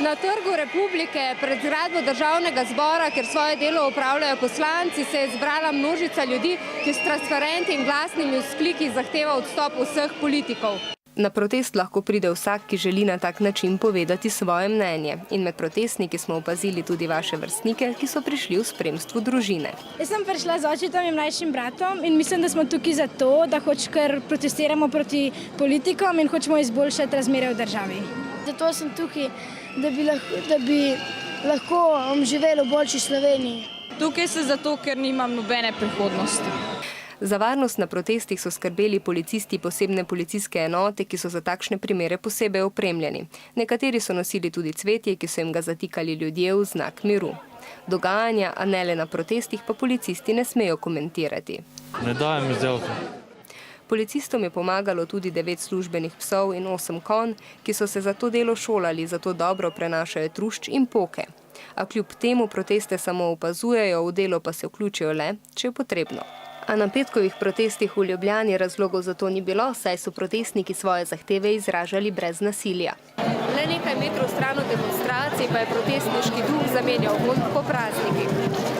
Na Trgu Republike pred zgradbo Državnega zbora, kjer svoje delo opravljajo poslanci, se je zbrala množica ljudi, ki s transparenti in glasnimi vzkliki zahteva odstop vseh politikov. Na protest lahko pride vsak, ki želi na tak način povedati svoje mnenje. In med protestniki smo opazili tudi vaše vrstnike, ki so prišli v spremstvu družine. Jaz sem prišla z očetom in mlajšim bratom in mislim, da smo tukaj zato, da ker protestiramo proti politikom in hočemo izboljšati razmere v državi. Zato sem tukaj, da bi lahko živeli v boljši Sloveniji. Tukaj sem zato, ker nimam nobene prihodnosti. Za varnost na protestih so skrbeli policisti posebne policijske enote, ki so za takšne primere posebej opremljeni. Nekateri so nosili tudi cvetje, ki so jim ga zatikali ljudje v znak miru. Dogajanja, a ne le na protestih, pa policisti ne smejo komentirati. Ne dajem izdelka. Policistom je pomagalo tudi 9 službenih psov in 8 konj, ki so se za to delo šolali, zato dobro prenašajo trušč in poke. A kljub temu proteste samo opazujejo, v delo pa se vključijo le, če je potrebno. A na petkovih protestih v Ljubljani razlogov za to ni bilo, saj so protestniki svoje zahteve izražali brez nasilja. Le nekaj metrov stran od demonstracij pa je protestniški duh zamenjal vonj po praznikih.